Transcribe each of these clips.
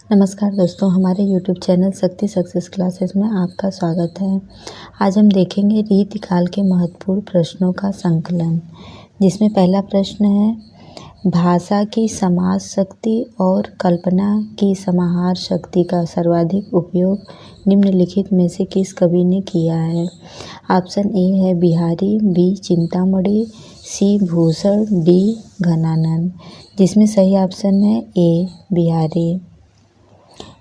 नमस्कार दोस्तों, हमारे YouTube चैनल शक्ति सक्सेस क्लासेस में आपका स्वागत है। आज हम देखेंगे रीतिकाल के महत्वपूर्ण प्रश्नों का संकलन, जिसमें पहला प्रश्न है, भाषा की समाज शक्ति और कल्पना की समाहार शक्ति का सर्वाधिक उपयोग निम्नलिखित में से किस कवि ने किया है। ऑप्शन ए है बिहारी, बी चिंतामणि, सी भूषण, डी घनानंद। जिसमें सही ऑप्शन है ए बिहारी।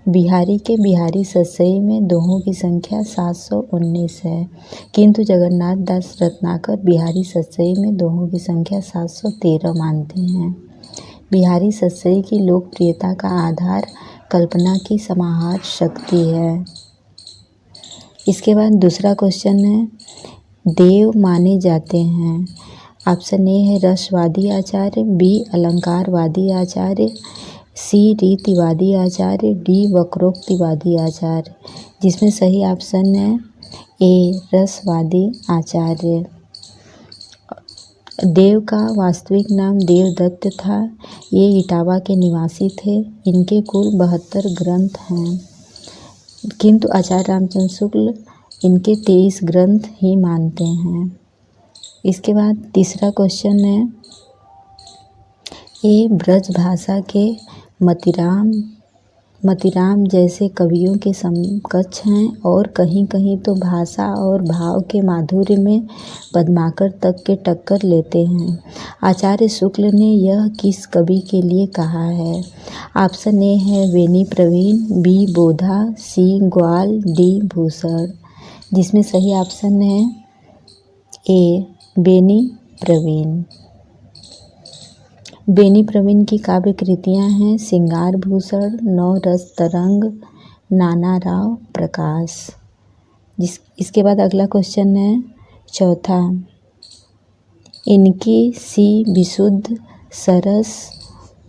बिहारी के बिहारी सतसई में दोहों की संख्या 719 है, किंतु जगन्नाथ दास रत्नाकर बिहारी सतसई में दोहों की संख्या 713 मानते हैं। बिहारी सतसई की लोकप्रियता का आधार कल्पना की समाहार शक्ति है। इसके बाद दूसरा क्वेश्चन है, देव माने जाते हैं। ऑप्शन ए है रसवादी आचार्य, बी अलंकारवादी आचार्य, सी रीतिवादी आचार्य, डी वक्रोक्तिवादी आचार्य। जिसमें सही ऑप्शन है ए रसवादी आचार्य। देव का वास्तविक नाम देवदत्त था। ये इटावा के निवासी थे। इनके कुल 72 ग्रंथ हैं, किंतु आचार्य रामचंद्र शुक्ल इनके 23 ग्रंथ ही मानते हैं। इसके बाद तीसरा क्वेश्चन है, ये ब्रज भाषा के मतिराम जैसे कवियों के समकक्ष हैं और कहीं कहीं तो भाषा और भाव के माधुर्य में पद्माकर तक के टक्कर लेते हैं। आचार्य शुक्ल ने यह किस कवि के लिए कहा है। ऑप्शन ए है बेनी प्रवीण, बी बोधा, सी ग्वाल, डी भूषण। जिसमें सही ऑप्शन है ए बेनी प्रवीण। बेनी प्रवीण की काव्य कृतियाँ हैं सिंगार भूषण, नौ रस तरंग, नाना राव प्रकाश। इसके बाद अगला क्वेश्चन है चौथा, इनकी सी विशुद्ध सरस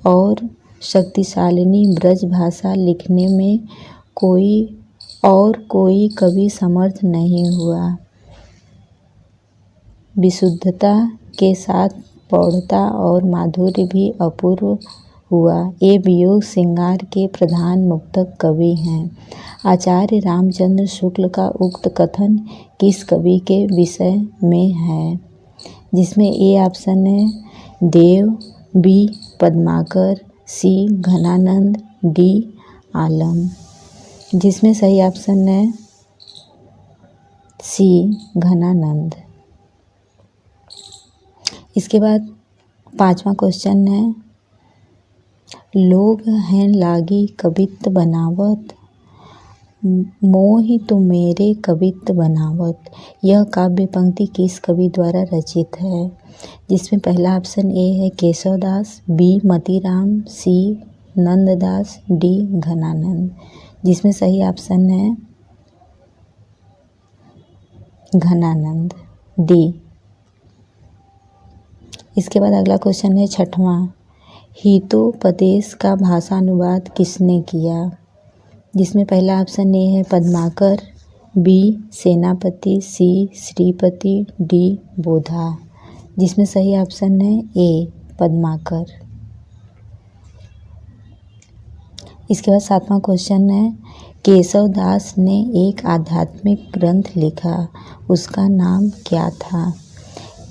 और शक्तिशालिनी ब्रज भाषा लिखने में कोई कवि समर्थ नहीं हुआ। विशुद्धता के साथ प्रौढ़ता और माधुर्य भी अपूर्व हुआ। ये वियोग श्रृंगार के प्रधान मुक्तक कवि हैं। आचार्य रामचंद्र शुक्ल का उक्त कथन किस कवि के विषय में है। जिसमें ए ऑप्शन है देव, बी पद्माकर, सी घनानंद, डी आलम। जिसमें सही ऑप्शन है सी घनानंद। इसके बाद पांचवा क्वेश्चन है, लोग हैं लागी कवित्त बनावत, मोहि तो मेरे कवित्त बनावत। यह काव्य पंक्ति किस कवि द्वारा रचित है। जिसमें पहला ऑप्शन ए है केशवदास, बी मतीराम, सी नंददास, डी घनानंद। जिसमें सही ऑप्शन है घनानंद, डी। इसके बाद अगला क्वेश्चन है छठवां, हितोपदेश का भाषानुवाद किसने किया। जिसमें पहला ऑप्शन ए है पद्माकर, बी सेनापति, सी श्रीपति, डी बोधा। जिसमें सही ऑप्शन है ए पद्माकर। इसके बाद सातवां क्वेश्चन है, केशवदास ने एक आध्यात्मिक ग्रंथ लिखा, उसका नाम क्या था।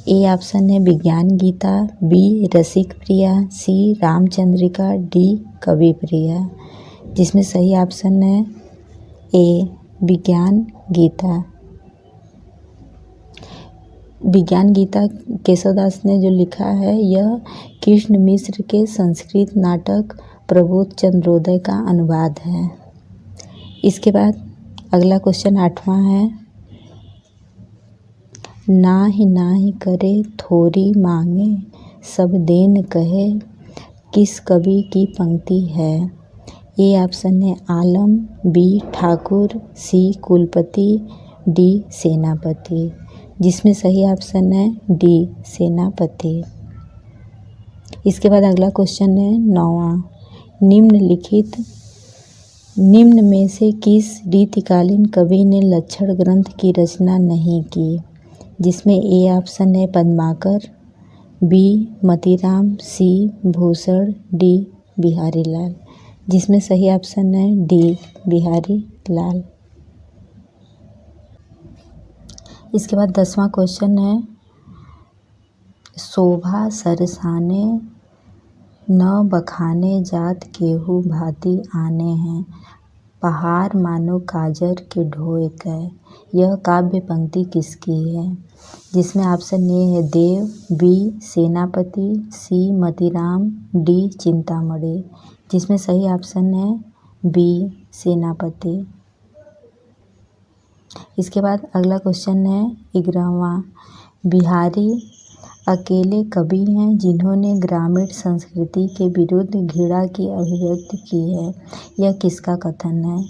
ए ऑप्शन है विज्ञान गीता, बी रसिक प्रिया, सी रामचंद्रिका, डी कवि प्रिया। जिसमें सही ऑप्शन है ए विज्ञान गीता। विज्ञान गीता केशवदास ने जो लिखा है, यह कृष्ण मिश्र के संस्कृत नाटक प्रबोध चंद्रोदय का अनुवाद है। इसके बाद अगला क्वेश्चन आठवां है, नाहि करे थोरी मांगे, सब देन कहे, किस कवि की पंक्ति है। ए ऑप्शन है आलम, बी ठाकुर, सी कुलपति, डी सेनापति। जिसमें सही ऑप्शन है डी सेनापति। इसके बाद अगला क्वेश्चन है नौवां, निम्न में से किस रीतिकालीन कवि ने लक्षण ग्रंथ की रचना नहीं की। जिसमें ए ऑप्शन है पद्माकर, बी मतीराम, सी भूषण, डी बिहारी लाल। जिसमें सही ऑप्शन है डी बिहारी लाल। इसके बाद 10वां क्वेश्चन है शोभा सरसाने न बखाने जात केहू भांति आने हैं, पहाड़ मानो काजर के ढोए कै। यह काव्य पंक्ति किसकी है? जिसमें ऑप्शन ए है देव, बी सेनापति, सी मतीराम, डी चिंतामणि। जिसमें सही ऑप्शन है बी सेनापति। इसके बाद अगला क्वेश्चन है 11वां, बिहारी अकेले कवि हैं जिन्होंने ग्रामीण संस्कृति के विरुद्ध घृणा की अभिव्यक्ति की है। यह किसका कथन है?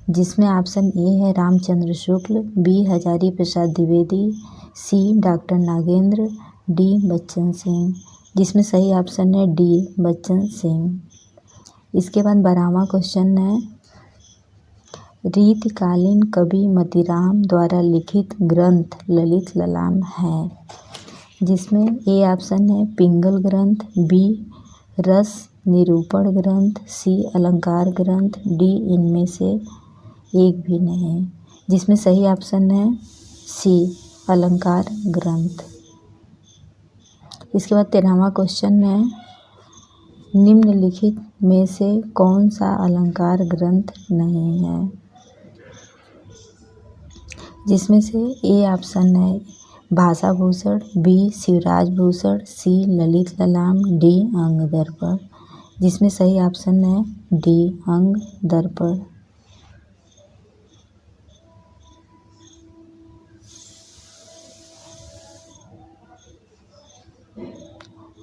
जिसमें ऑप्शन ए है रामचंद्र शुक्ल, बी हजारी प्रसाद द्विवेदी, सी डॉक्टर नागेंद्र, डी बच्चन सिंह। जिसमें सही ऑप्शन है डी बच्चन सिंह। इसके बाद 12वां क्वेश्चन है रीतिकालीन कवि मतीराम द्वारा लिखित ग्रंथ ललित ललाम है। जिसमें ए ऑप्शन है पिंगल ग्रंथ, बी रस निरूपण ग्रंथ, सी अलंकार ग्रंथ, डी इनमें से एक भी नहीं। जिसमें सही ऑप्शन है सी अलंकार ग्रंथ। इसके बाद 13वां क्वेश्चन है निम्नलिखित में से कौन सा अलंकार ग्रंथ नहीं है? जिसमें से ए ऑप्शन है भाषा भूषण, बी शिवराज भूषण, सी ललित ललाम, डी अंग दर्पण। जिसमें सही ऑप्शन है डी अंग दर्पण।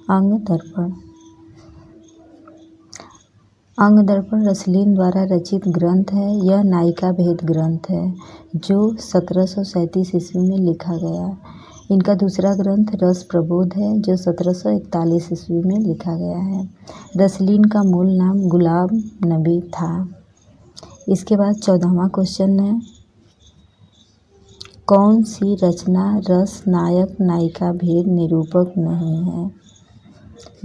अंग दर्पण। अंग दर्पण रसलीन द्वारा रचित ग्रंथ है। यह नायिका भेद ग्रंथ है जो 1737 ईस्वी में लिखा गया। इनका दूसरा ग्रंथ रस प्रबोध है जो 1741 ईस्वी में लिखा गया है। रसलीन का मूल नाम गुलाब नबी था। इसके बाद 14वां क्वेश्चन है कौन सी रचना रस नायक नायिका भेद निरूपक नहीं है?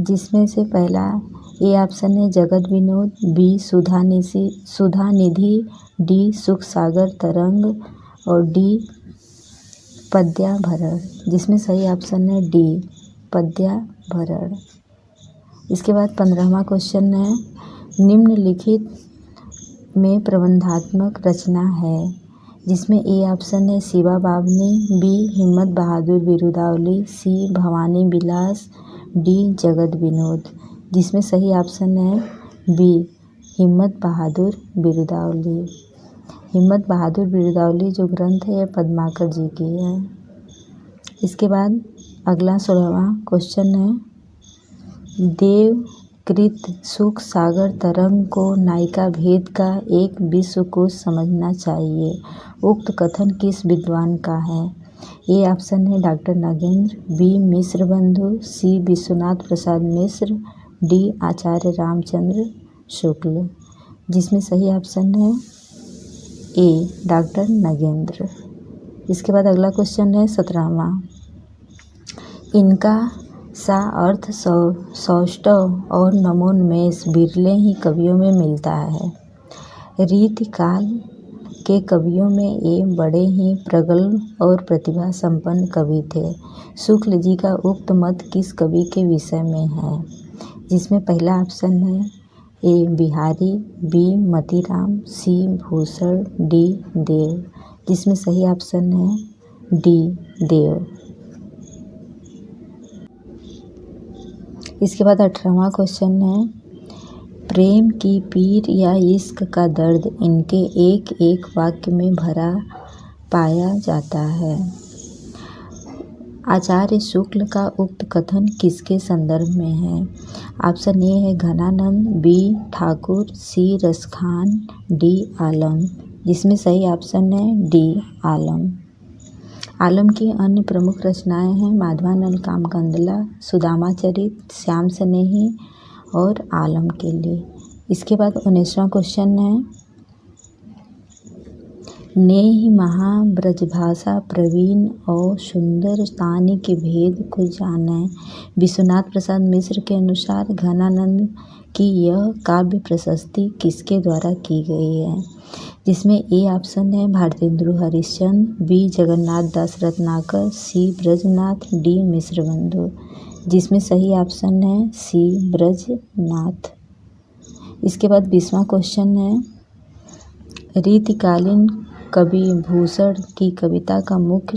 जिसमें से पहला ए ऑप्शन है जगत विनोद, बी सुधा निधि, डी सुख सागर तरंग और डी पद्याभरण। जिसमें सही ऑप्शन है डी पद्याभरण। इसके बाद 15वां क्वेश्चन है निम्नलिखित में प्रबंधात्मक रचना है। जिसमें ए ऑप्शन है शिवा बावनी, बी हिम्मत बहादुर बिरुदावली, सी भवानी विलास, डी जगत विनोद। जिसमें सही ऑप्शन है बी हिम्मत बहादुर बिरुदावली। हिम्मत बहादुर बिरुदावली जो ग्रंथ है यह पद्माकर जी की है। इसके बाद अगला 16वां क्वेश्चन है देवकृत सुख सागर तरंग को नायिका भेद का एक विश्वकोश समझना चाहिए। उक्त कथन किस विद्वान का है? ए ऑप्शन है डॉक्टर नागेंद्र, बी मिश्र बंधु, सी विश्वनाथ प्रसाद मिश्र, डी आचार्य रामचंद्र शुक्ल। जिसमें सही ऑप्शन है ए डॉक्टर नागेंद्र। इसके बाद अगला क्वेश्चन है 17वां इनका सा अर्थ सौष्ठव और नमोन्मेष बिरले ही कवियों में मिलता है। रीतिकाल के कवियों में ये बड़े ही प्रगल्भ और प्रतिभा संपन्न कवि थे। शुक्ल जी का उक्त मत किस कवि के विषय में है? जिसमें पहला ऑप्शन है ए बिहारी, बी मतीराम, सी भूषण, डी देव। जिसमें सही ऑप्शन है डी देव। इसके बाद 18वां क्वेश्चन है प्रेम की पीर या इश्क का दर्द इनके एक एक वाक्य में भरा पाया जाता है। आचार्य शुक्ल का उक्त कथन किसके संदर्भ में है? ऑप्शन ए है घनानंद, बी ठाकुर, सी रसखान, डी आलम। जिसमें सही ऑप्शन है डी आलम। आलम की अन्य प्रमुख रचनाएं हैं माधवानल कामकंदला, सुदामा चरित, श्याम स्नेही और आलम के लिए। इसके बाद 19वां क्वेश्चन है ने ही महा ब्रजभाषा प्रवीण और सुंदर तान के भेद को जाने। विश्वनाथ प्रसाद मिश्र के अनुसार घनानंद कि यह काव्य प्रशस्ति किसके द्वारा की गई है, जिसमें ए ऑप्शन है भारतेंदु हरिश्चंद्र, बी जगन्नाथ दास रत्नाकर, सी ब्रजनाथ, डी मिश्रबंधु। जिसमें सही ऑप्शन है सी ब्रजनाथ। इसके बाद 20वां क्वेश्चन है, रीतिकालीन कवि भूषण की कविता का मुख्य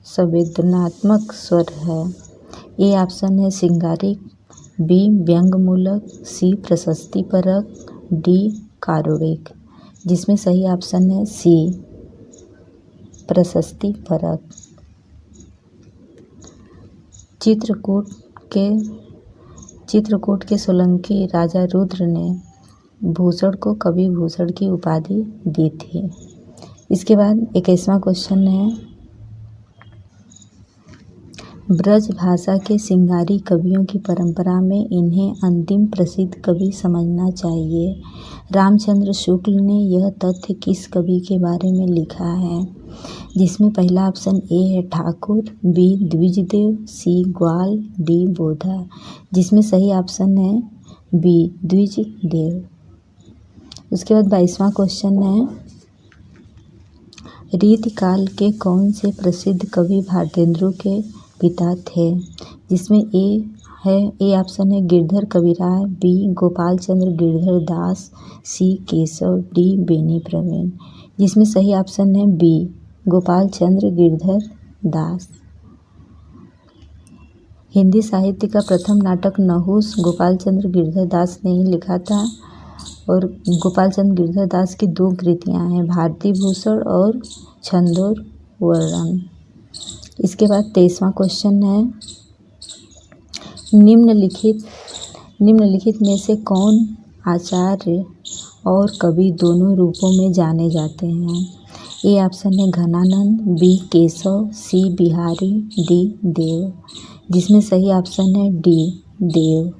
संवेदनात्मक स्वर है। ए ऑप्शन है सिंगारिक, बी व्यंग्यमूलक, सी प्रशस्तिपरक, डी कारुणिक। जिसमें सही ऑप्शन है सी प्रशस्तिपरक। चित्रकूट के सोलंकी राजा रुद्र ने भूषण को कवि भूषण की उपाधि दी थी। इसके बाद 21वां क्वेश्चन है, ब्रज भाषा के सिंगारी कवियों की परंपरा में इन्हें अंतिम प्रसिद्ध कवि समझना चाहिए। रामचंद्र शुक्ल ने यह तथ्य किस कवि के बारे में लिखा है, जिसमें पहला ऑप्शन ए है ठाकुर, बी द्विजदेव, सी ग्वाल, डी बोधा। जिसमें सही ऑप्शन है बी द्विजदेव। उसके बाद 22वां क्वेश्चन है, रीतिकाल के कौन से प्रसिद्ध कवि भारतेंदु के पिता थे, जिसमें ए ऑप्शन है गिरधर कविराय, बी गोपाल चंद्र गिरधर दास, सी केशव, डी बेनी प्रवीण। जिसमें सही ऑप्शन है बी गोपाल चंद्र गिरधर दास। हिंदी साहित्य का प्रथम नाटक नहुस गोपाल चंद्र गिरधर दास ने ही लिखा था, और गोपाल चंद्र गिरधर दास की 2 कृतियां हैं, भारती भूषण और छंदोर वर्णन। इसके बाद 23वां क्वेश्चन है, निम्नलिखित में से कौन आचार्य और कवि दोनों रूपों में जाने जाते हैं। ए ऑप्शन है घनानंद, बी केशव, सी बिहारी, डी देव। जिसमें सही ऑप्शन है डी देव।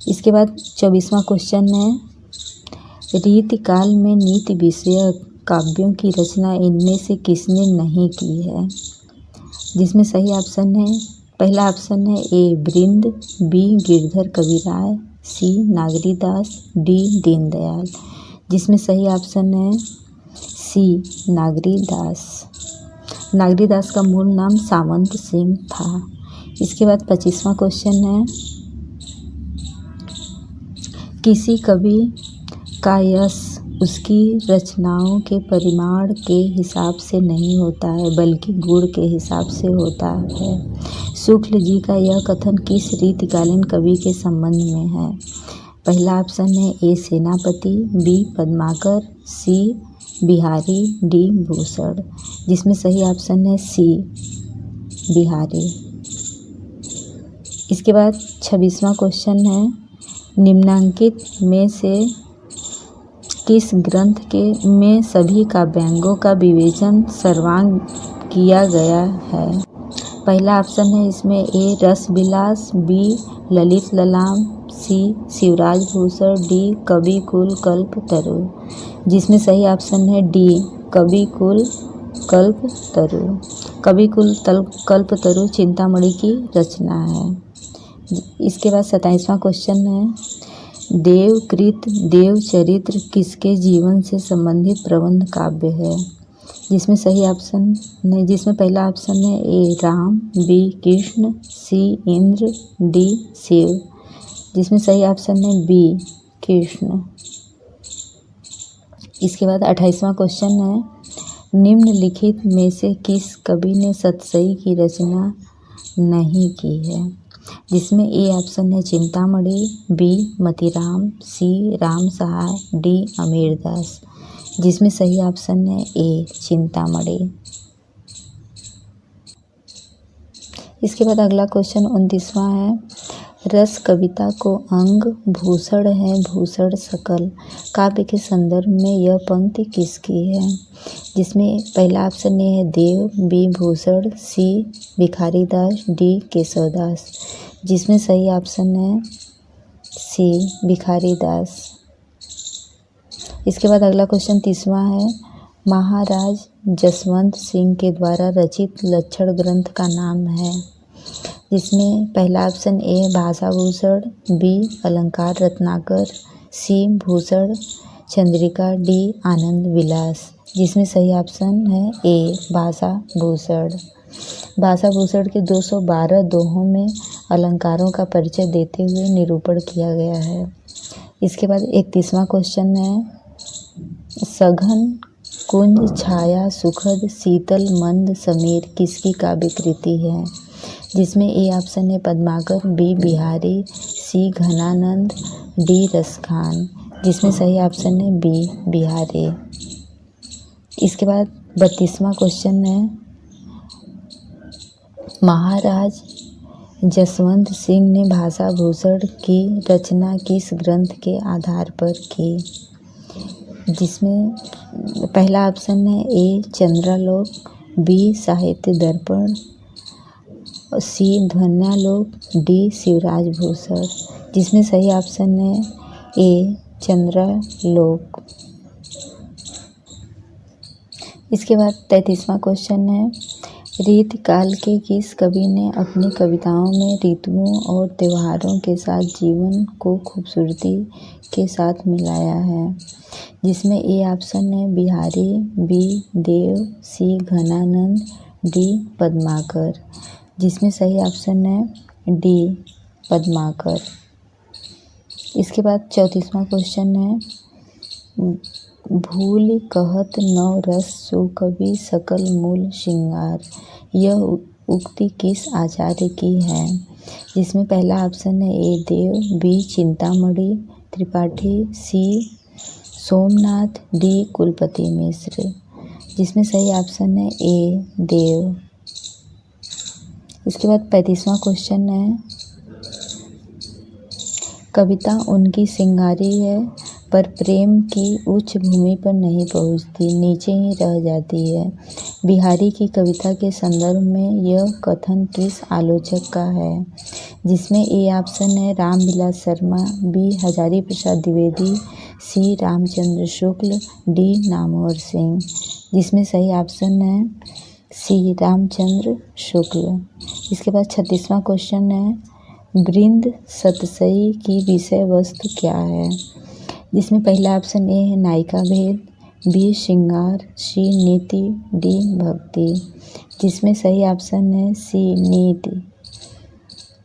इसके बाद 24वां क्वेश्चन है, रीतिकाल में नीति विषयक काव्यों की रचना इनमें से किसने नहीं की है। जिसमें सही ऑप्शन है, पहला ऑप्शन है ए बृंद, बी गिरधर कविराय, सी नागरीदास, डी दीनदयाल। जिसमें सही ऑप्शन है सी नागरीदास। नागरीदास का मूल नाम सावंत सिंह था। इसके बाद 25वां क्वेश्चन है, किसी कवि का यश उसकी रचनाओं के परिमाण के हिसाब से नहीं होता है, बल्कि गुण के हिसाब से होता है। शुक्ल जी का यह कथन किस रीतिकालीन कवि के संबंध में है। पहला ऑप्शन है ए सेनापति, बी पद्माकर, सी बिहारी, डी भूषण। जिसमें सही ऑप्शन है सी बिहारी। इसके बाद 26वां क्वेश्चन है, निम्नांकित में से किस ग्रंथ के में सभी काव्यांगों का विवेचन सर्वांग किया गया है। पहला ऑप्शन है इसमें ए रस विलास, बी ललित ललाम, सी शिवराज भूषण, डी कवि कुल कल्प तरु। जिसमें सही ऑप्शन है डी कवि कुल कल्प तरु। कवि कुल कल्प तरु चिंतामणि की रचना है। इसके बाद 27वां क्वेश्चन है, देवकृत देवचरित्र किसके जीवन से संबंधित प्रबंध काव्य है। जिसमें सही ऑप्शन है, जिसमें पहला ऑप्शन है ए राम, बी कृष्ण, सी इंद्र, डी शिव। जिसमें सही ऑप्शन है बी कृष्ण। इसके बाद 28वां क्वेश्चन है, निम्नलिखित में से किस कवि ने सतसई की रचना नहीं की है। जिसमें ए ऑप्शन है चिंतामणि, बी मतीराम, सी राम सहाय, डी अमीरदास। जिसमें सही ऑप्शन है ए चिंतामणि। इसके बाद अगला क्वेश्चन 29वां है, रस कविता को अंग भूषण है भूषण सकल काव्य के संदर्भ में यह पंक्ति किसकी है। जिसमें पहला ऑप्शन ए है देव, बी भूषण, सी भिखारीदास, डी केशवदास। जिसमें सही ऑप्शन है सी भिखारीदास। इसके बाद अगला क्वेश्चन 30वां है, महाराज जसवंत सिंह के द्वारा रचित लक्षण ग्रंथ का नाम है। जिसमें पहला ऑप्शन ए भाषाभूषण, बी अलंकार रत्नाकर, सी भूषण चंद्रिका, डी आनंद विलास। जिसमें सही ऑप्शन है ए भाषाभूषण। भाषाभूषण के 212 दोहों में अलंकारों का परिचय देते हुए निरूपण किया गया है। इसके बाद 31वां क्वेश्चन है, सघन कुंज छाया सुखद शीतल मंद समीर किसकी काव्य कृति है? जिसमें ए ऑप्शन है पद्माकर, बी बिहारी, सी घनानंद, डी रसखान। जिसमें सही ऑप्शन है बी बिहारी। इसके बाद 32वां क्वेश्चन है, महाराज जसवंत सिंह ने भाषाभूषण की रचना किस ग्रंथ के आधार पर की? जिसमें पहला ऑप्शन है ए चंद्रालोक, बी साहित्य दर्पण, सी ध्वन्यालोक, डी शिवराज भूषण। जिसमें सही ऑप्शन है ए चंद्रालोक। इसके बाद 33वां क्वेश्चन है, रीतिकाल के किस कवि ने अपनी कविताओं में ऋतुओं और त्योहारों के साथ जीवन को खूबसूरती के साथ मिलाया है? जिसमें ए ऑप्शन है बिहारी, बी देव, सी घनानंद, डी पद्माकर। जिसमें सही ऑप्शन है डी पद्माकर। इसके बाद 34वां क्वेश्चन है, भूल कहत नव रस सुकवि सकल मूल श्रृंगार, यह उक्ति किस आचार्य की है? जिसमें पहला ऑप्शन है ए देव, बी चिंतामणि त्रिपाठी, सी सोमनाथ, डी कुलपति मिश्र। जिसमें सही ऑप्शन है ए देव। इसके बाद 35वां क्वेश्चन है, कविता उनकी सिंगारी है पर प्रेम की उच्च भूमि पर नहीं पहुंचती, नीचे ही रह जाती है। बिहारी की कविता के संदर्भ में यह कथन किस आलोचक का है? जिसमें ए ऑप्शन है रामविलास शर्मा, बी हजारी प्रसाद द्विवेदी, सी रामचंद्र शुक्ल, डी नामवर सिंह। जिसमें सही ऑप्शन है सी रामचंद्र शुक्ल। इसके बाद 36वां क्वेश्चन है, वृंद सतसई की विषय वस्तु क्या है? जिसमें पहला ऑप्शन ए है नायिका भेद, बी श्रृंगार, सी नीति, डी भक्ति। जिसमें सही ऑप्शन है सी नीति।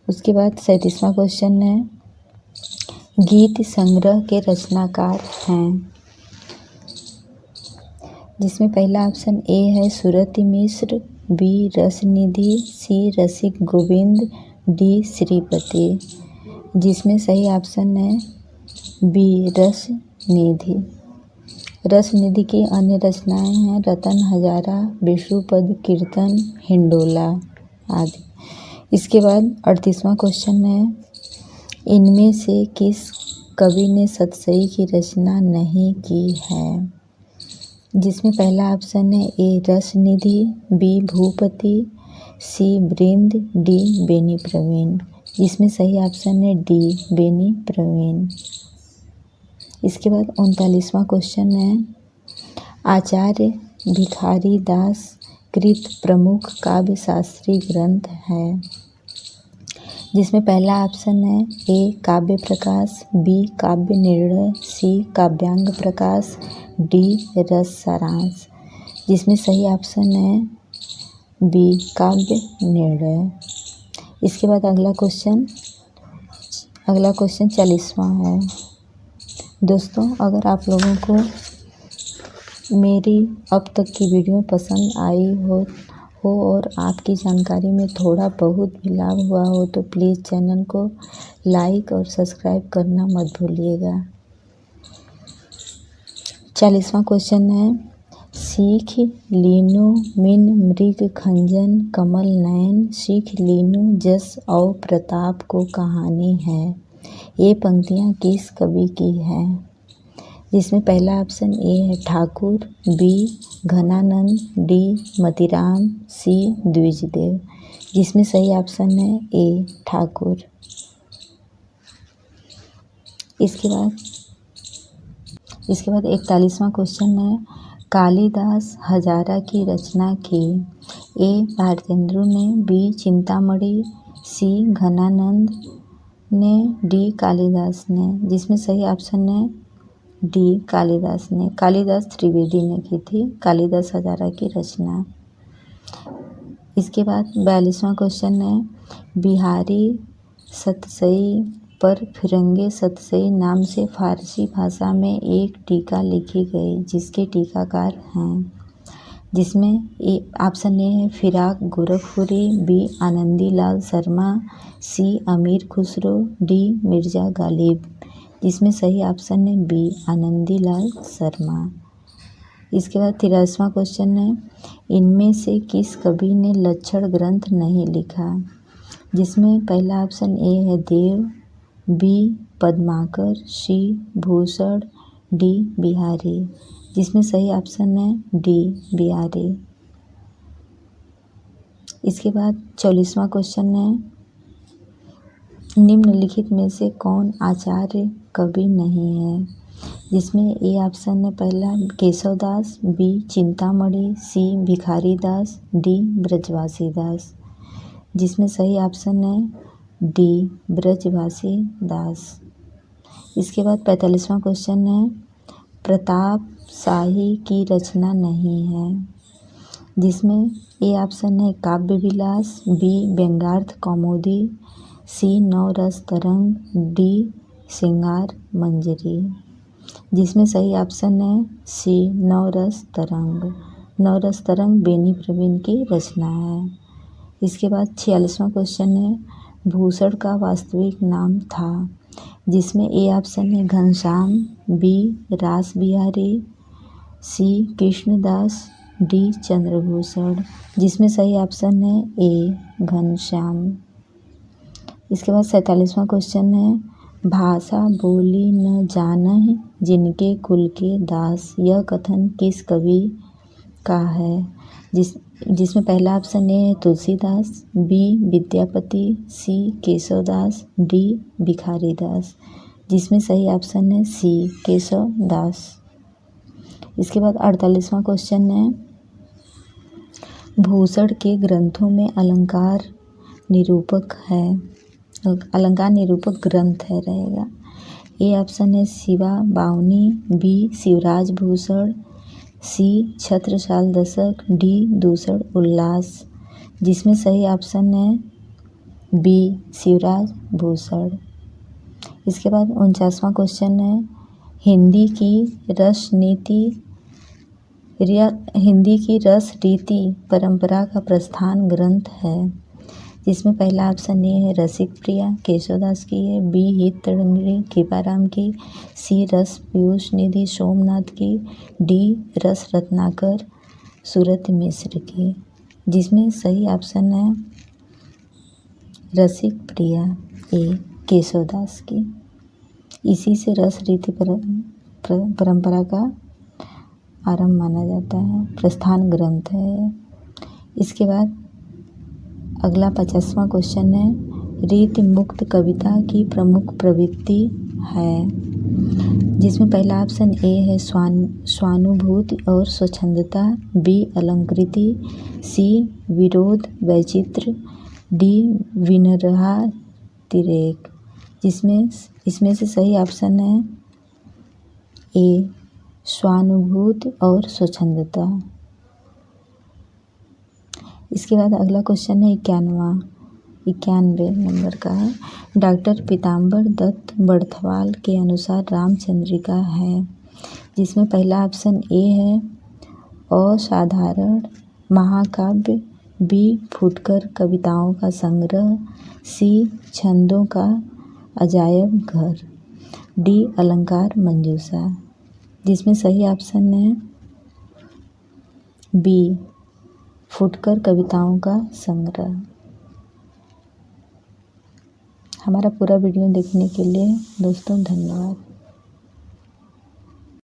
उसके बाद 37वां क्वेश्चन है, गीत संग्रह के रचनाकार हैं? जिसमें पहला ऑप्शन ए है सुरति मिश्र, बी रसनिधि, सी रसिक गोविंद, डी श्रीपति। जिसमें सही ऑप्शन है बी रसनिधि। रसनिधि की अन्य रचनाएं हैं रतन हजारा, विष्णुपद कीर्तन, हिंडोला आदि। इसके बाद 38वां क्वेश्चन है, इनमें से किस कवि ने सतसई की रचना नहीं की है? जिसमें पहला ऑप्शन है ए रसनिधि, बी भूपति, सी वृंद, डी बेनी प्रवीण। जिसमें सही ऑप्शन है डी बेनी प्रवीण। इसके बाद 39वां क्वेश्चन है, आचार्य भिखारी दास कृत प्रमुख काव्य शास्त्रीय ग्रंथ है? जिसमें पहला ऑप्शन है ए काव्य प्रकाश, बी काव्य निर्णय, सी काव्यांग प्रकाश, डी रस सारांश। जिसमें सही ऑप्शन है बी काव्य निर्णय। इसके बाद अगला क्वेश्चन 40वां है। दोस्तों, अगर आप लोगों को मेरी अब तक की वीडियो पसंद आई हो और आपकी जानकारी में थोड़ा बहुत भी लाभ हुआ हो तो प्लीज़ चैनल को लाइक और सब्सक्राइब करना मत भूलिएगा। 40वां क्वेश्चन है, सीख लीनो मिन मृग खंजन कमल नयन, सीख लीनो जस और प्रताप को कहानी है। ये पंक्तियाँ किस कवि की हैं? जिसमें पहला ऑप्शन ए है ठाकुर, बी घनानंद, डी मतीराम, सी द्विजदेव। जिसमें सही ऑप्शन है ए ठाकुर। इसके बाद 41वां क्वेश्चन है, कालिदास हजारा की रचना की? ए भारतेंदु ने, बी चिंतामणि, सी घनानंद ने, डी कालिदास ने। जिसमें सही ऑप्शन है डी कालिदास ने। कालिदास त्रिवेदी ने की थी कालिदास हजारा की रचना। इसके बाद 42वां क्वेश्चन है, बिहारी सतसई पर फिरंगे सतसई नाम से फारसी भाषा में एक टीका लिखी गई, जिसके टीकाकार हैं। जिसमें ऑप्शन ए है फिराक गोरखपुरी, बी आनंदी लाल शर्मा, सी अमीर खुसरो, डी मिर्जा गालिब। जिसमें सही ऑप्शन है बी आनंदी लाल शर्मा। इसके बाद 83वां क्वेश्चन है, इनमें से किस कवि ने लक्षण ग्रंथ नहीं लिखा। जिसमें पहला ऑप्शन ए है देव, बी पद्माकर, सी भूषण, डी बिहारी। जिसमें सही ऑप्शन है डी बिहारी। इसके बाद 44वां क्वेश्चन है, निम्नलिखित में से कौन आचार्य कवि नहीं है। जिसमें ए ऑप्शन है पहला केशवदास, बी चिंतामणि, सी भिखारी दास, डी ब्रजवासी दास। जिसमें सही ऑप्शन है डी ब्रजवासी दास। इसके बाद 45वां क्वेश्चन है, प्रताप शाही की रचना नहीं है। जिसमें ए ऑप्शन है काव्य विलास, बी व्यंग्यार्थ कौमुदी, सी नवरस तरंग, डी श्रृंगार मंजरी। जिसमें सही ऑप्शन है सी नवरस तरंग। नवरस तरंग बेनी प्रवीण की रचना है। इसके बाद 46वां क्वेश्चन है, भूषण का वास्तविक नाम था। जिसमें ए ऑप्शन है घनश्याम, बी रास बिहारी, सी कृष्णदास, डी चंद्रभूषण। जिसमें सही ऑप्शन है ए घनश्याम। इसके बाद 47वां क्वेश्चन है, भाषा बोली न जानह जिनके कुल के दास, यह कथन किस कवि का है। जिसमें पहला ऑप्शन ए है तुलसीदास, बी विद्यापति, सी केशवदास, डी भिखारी दास। जिसमें सही ऑप्शन है सी केशवदास। इसके बाद 48वां क्वेश्चन है, भूषण के ग्रंथों में अलंकार निरूपक है, अलंकार निरूपक ग्रंथ है रहेगा। ए ऑप्शन है शिवा बावनी, बी शिवराज भूषण, सी छत्रसाल दशक, डी दूषण उल्लास। जिसमें सही ऑप्शन है बी शिवराज भूषण। इसके बाद 49वां क्वेश्चन है, हिंदी की रस रीति परंपरा का प्रस्थान ग्रंथ है। जिसमें पहला ऑप्शन ए है रसिक प्रिया केशवदास की है, बी हित तरंगिणी कृपाराम की, सी रस पीयूष निधि सोमनाथ की, डी रस रत्नाकर सूरत मिश्र की। जिसमें सही ऑप्शन है रसिक प्रिया ए केशवदास की। इसी से रस रीति परंपरा का आरंभ माना जाता है, प्रस्थान ग्रंथ है। इसके बाद अगला 50वां क्वेश्चन है, रीति मुक्त कविता की प्रमुख प्रवृत्ति है। जिसमें पहला ऑप्शन ए है स्वानुभूति और स्वच्छंदता, बी अलंकृति, सी विरोध वैचित्र, डी विनरहा तिरेक। इसमें से सही ऑप्शन है ए स्वानुभूति और स्वच्छंदता। इसके बाद अगला क्वेश्चन है 91 नंबर का है, डॉक्टर पीताम्बर दत्त बड़थवाल के अनुसार रामचंद्रिका है। जिसमें पहला ऑप्शन ए है असाधारण महाकाव्य, बी फुटकर कविताओं का संग्रह, सी छंदों का अजायब घर, डी अलंकार मंजूषा। जिसमें सही ऑप्शन है बी फुटकर कविताओं का संग्रह। हमारा पूरा वीडियो देखने के लिए दोस्तों धन्यवाद।